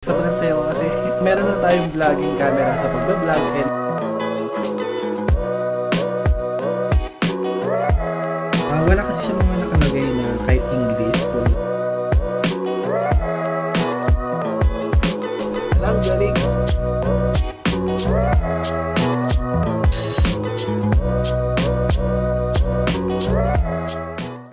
Sobrang saya ko kasi meron na tayong vlogging camera sa pagbablog and wala kasi siya mga nakalagay na kahit English po. Alam, galing!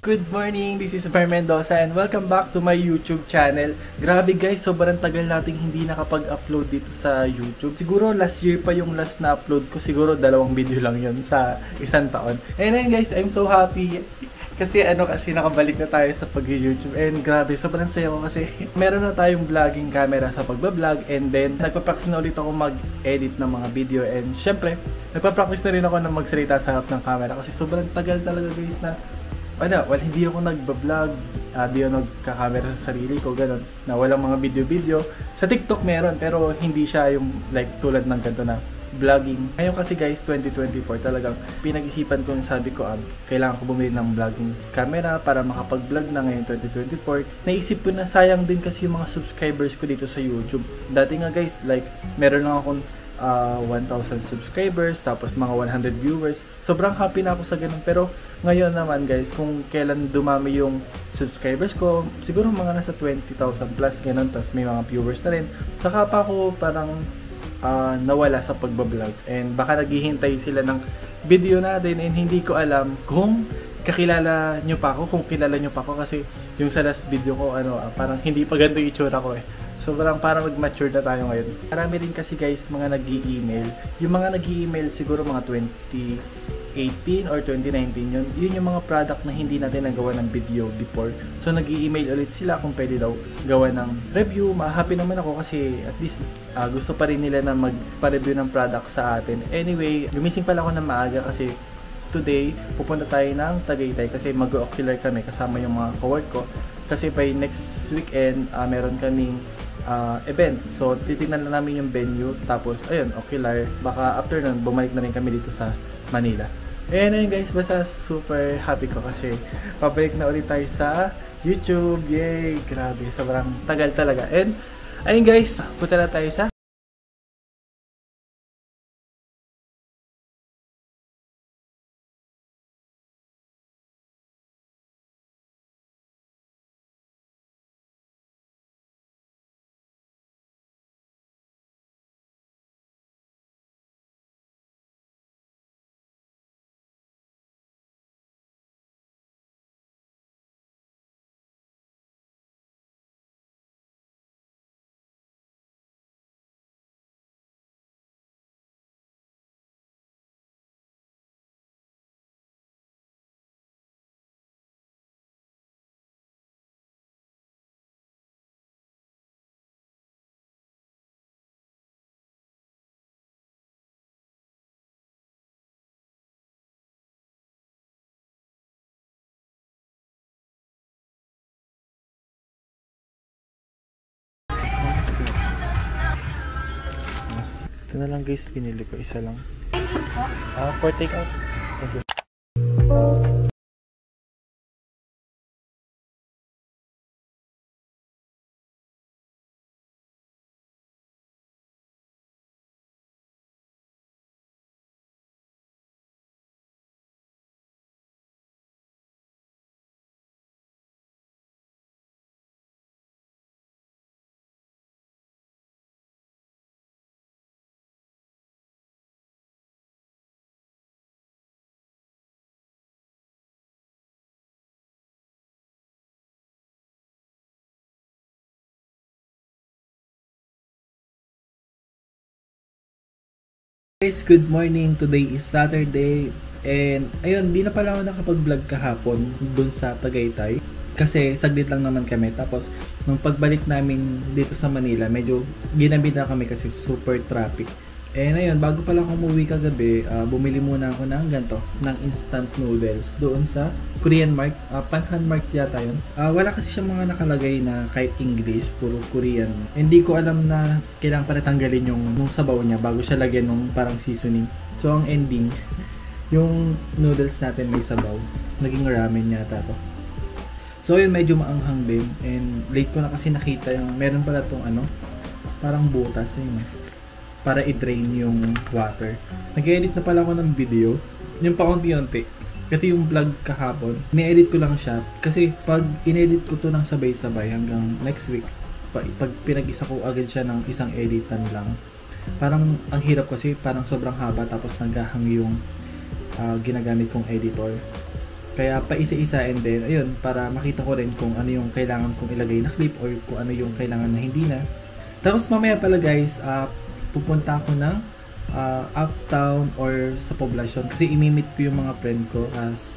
Good morning, this is Per Mendoza and welcome back to my YouTube channel. Grabe guys, sobrang tagal nating hindi nakapag-upload dito sa YouTube. Siguro last year pa yung last na upload ko, siguro 2 video lang yun sa isang taon. And then guys, I'm so happy kasi nakabalik na tayo sa pag-YouTube. And grabe, sobrang saya ko kasi meron na tayong vlogging camera sa pagbablog and then nagpa-practice na ulit ako mag-edit ng mga video and syempre, nagpa-practice na rin ako na magsalita sa harap ng camera kasi sobrang tagal talaga guys na hindi ako nagbablog, hindi ako nagkakamera sa sarili ko, gano'n, na walang mga video-video. Sa TikTok meron, pero hindi siya yung like tulad ng ganito na vlogging. Ngayon kasi guys, 2024 talagang pinag-isipan ko, sabi ko, kailangan ko bumili ng vlogging camera para makapag-vlog na ngayon 2024. Naisip ko na sayang din kasi yung mga subscribers ko dito sa YouTube. Dati nga guys, like meron lang akong 1,000 subscribers, tapos mga 100 viewers. Sobrang happy na ako sa ganun. Pero ngayon naman guys, kung kailan dumami yung subscribers ko, siguro mga nasa 20,000 plus ganun, tapos may mga viewers na rin. Saka pa ako parang nawala sa pagbablog. And baka naghihintay sila ng video natin and hindi ko alam kung kakilala nyo pa ako, kung kilala nyo pa ako kasi yung sa last video ko, parang hindi pa ganito yung itsura ko eh. Sobrang parang mag-mature na tayo ngayon. Marami rin kasi guys mga nag-i-email. Yung mga nag-i-email siguro mga 2018 or 2019 yun yung mga product na hindi natin nagawa ng video before. So nag-i-email ulit sila kung pwede daw gawa ng review. Happy naman ako kasi at least gusto pa rin nila na magpa-review ng product sa atin. Anyway, gumising pala ako na maaga kasi today pupunta tayo ng Tagaytay kasi mag-ocular kami kasama yung mga co-work ko. Kasi by next weekend meron kaming event. So, titignan na namin yung venue. Tapos, ayun, ocular. Baka after nun, bumalik na rin kami dito sa Manila. And ayun guys, basta super happy ko kasi pabalik na ulit tayo sa YouTube. Yay! Grabe, sobrang tagal talaga. And ayun guys, punta na tayo sa ito na lang guys, pinili ko isa lang. For take out. Thank you. Guys, good morning. Today is Saturday and ayun, di na pala ako nakapag-vlog kahapon dun sa Tagaytay kasi saglit lang naman kami. Tapos nung pagbalik namin dito sa Manila, medyo ginamit na kami kasi super traffic. And ayun, bago pala ako umuwi kagabi, bumili muna ako ng ganito, ng instant noodles doon sa Korean Mart, Panhan Mart yata yun. Wala kasi siya mga nakalagay na kahit English, puro Korean. Hindi ko alam na kailangan pa natanggalin yung sabaw niya bago siya lagyan ng parang seasoning. So ang ending, yung noodles natin may sabaw. Naging ramen yata to. So yun, medyo maanghang din. And late ko na kasi nakita yung meron pala tong parang butas yun. Para i-drain yung water. Nag-edit na pala ako ng video. Yung paunti-unti. Kasi yung vlog kahapon, ni-edit ko lang siya. Kasi pag in-edit ko to ng sabay-sabay hanggang next week, pag pinag-isa ko agad siya ng isang editan lang, parang ang hirap kasi parang sobrang haba tapos naghahang yung ginagamit kong editor. Kaya pa isa-isa and then, ayun, para makita ko rin kung ano yung kailangan kong ilagay na clip or kung ano yung kailangan na hindi na. Tapos mamaya pala guys, pupunta ako ng uptown or sa poblasyon kasi imimit ko yung mga friend ko.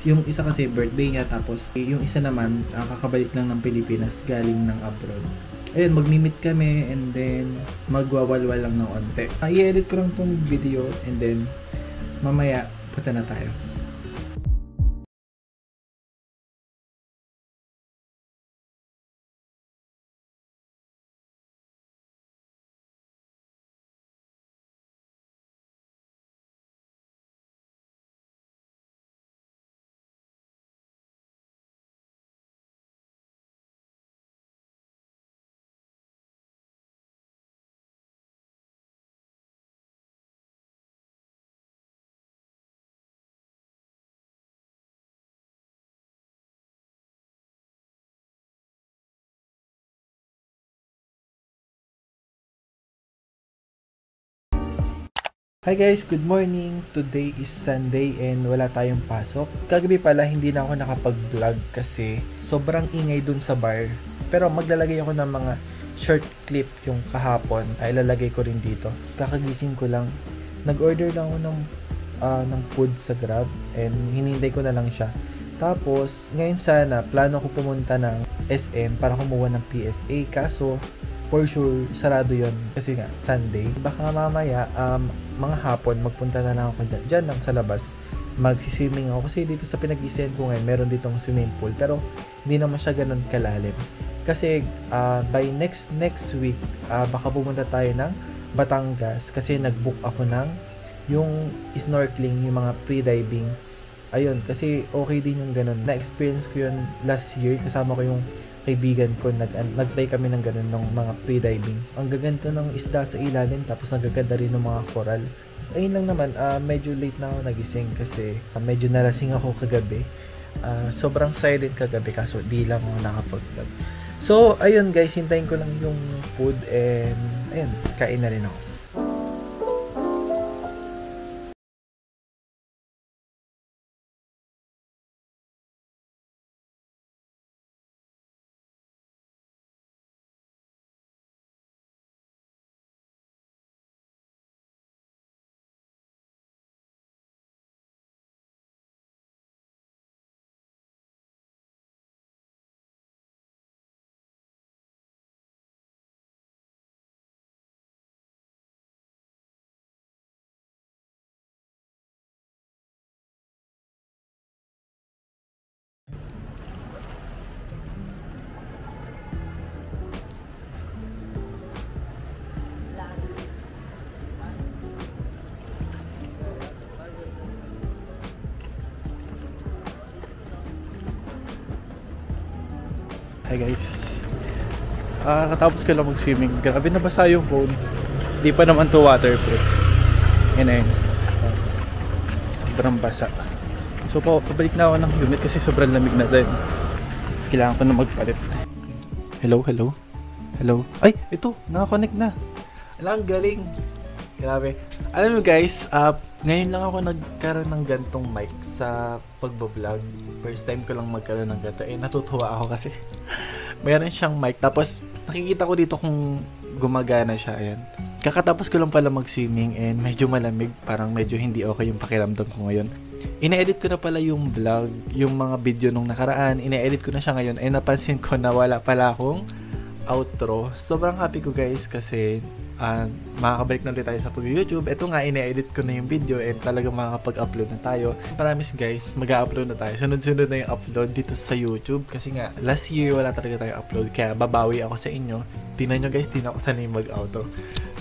Yung isa kasi birthday niya tapos yung isa naman kakabalik lang ng Pilipinas galing ng abroad. Ayun, magmi-meet kami and then magwawalwal lang ng onte. I-edit ko lang tong video and then mamaya punta na tayo. Hi guys, good morning. Today is Sunday and wala tayong pasok. Kagabi pala hindi na ako nakapag-vlog kasi sobrang ingay dun sa bar. Pero maglalagay ako ng mga short clip yung kahapon ay lalagay ko rin dito. Kakagising ko lang. Nag-order lang ako ng food sa Grab and hinintay ko na lang siya. Tapos ngayon sana plano ko pumunta ng SM para kumuha ng PSA kaso for sure, sarado yon kasi nga, Sunday. Baka mamaya, mga hapon, magpunta na lang ako dyan lang sa labas. Magsiswimming ako kasi dito sa pinag-isihan ko ngayon, meron ditong swimming pool. Pero, hindi naman siya ganun kalalim. Kasi, by next week, baka pumunta tayo ng Batangas kasi nag-book ako ng yung snorkeling, yung mga pre-diving. Ayun, kasi okay din yung ganun. Na-experience ko yun last year, kasama ko yung kaibigan ko, nag-try kami ng ganun ng mga pre-diving. Ang gaganda ng isda sa ilalim tapos nagaganda rin ng mga coral. So, ayun lang naman, medyo late na ako nagising kasi medyo nalasing ako kagabi. Sobrang silent kagabi kaso di lang ako nakapag-vlog. So, ayun guys, hintayin ko lang yung food and ayun, kain na rin ako. Hi guys. Katapos ko lang mag-swimming. Grabe nabasa yung phone. Di pa naman to waterproof. Yan na yun. Sobrang basa. So pabalik na ako ng unit kasi sobrang lamig na din. Kailangan ko na magpalit. Hello. Ay, ito. Nakakonect na. Alang galing. Grabe. Alam mo guys, ngayon lang ako nagkaroon ng gantong mic sa pagbablog. First time ko lang magkaroon ng ganito. Natutuwa ako kasi meron siyang mic. Tapos nakikita ko dito kung gumagana siya. Ayan. Kakatapos ko lang pala mag-swimming and medyo malamig. Parang medyo hindi okay yung pakiramdam ko ngayon. Ine-edit ko na pala yung vlog, yung mga video nung nakaraan. Ine-edit ko na siya ngayon. And napansin ko na wala pala akong outro. Sobrang happy ko guys kasi makakabalik na ulit tayo sa pag-YouTube. Ito nga, ine-edit ko na yung video and talagang makakapag-upload na tayo. Promise guys, mag-upload na tayo. Sunod-sunod na yung upload dito sa YouTube. Kasi nga, last year wala talaga tayo upload. Kaya babawi ako sa inyo. Tingnan nyo guys, di na ako sanay mag-auto.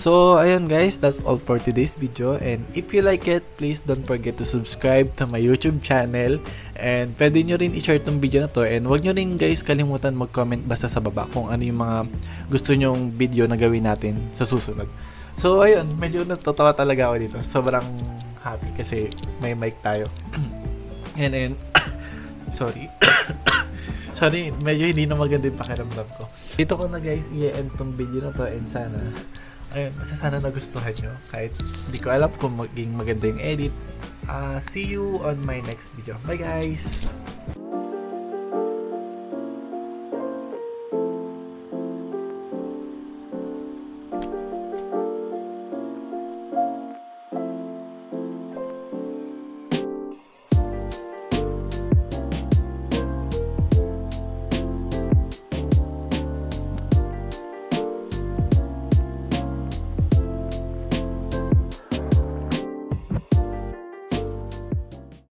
So, ayun guys, that's all for today's video. And if you like it, please don't forget to subscribe to my YouTube channel. And pwede nyo rin i-share tong video na to. And wag nyo rin guys kalimutan mag-comment basta sa baba kung ano yung mga gusto nyong video na gawin natin sa susunod. So, ayun, medyo natatawa talaga ako dito. Sobrang happy kasi may mic tayo. And sorry. Sorry, medyo hindi na maganda yung pakiramdam ko. Dito ko na guys, i-end tong video na to and sana nagustuhan nyo. Kahit hindi ko alam kung maging maganda yung edit. See you on my next video. Bye guys!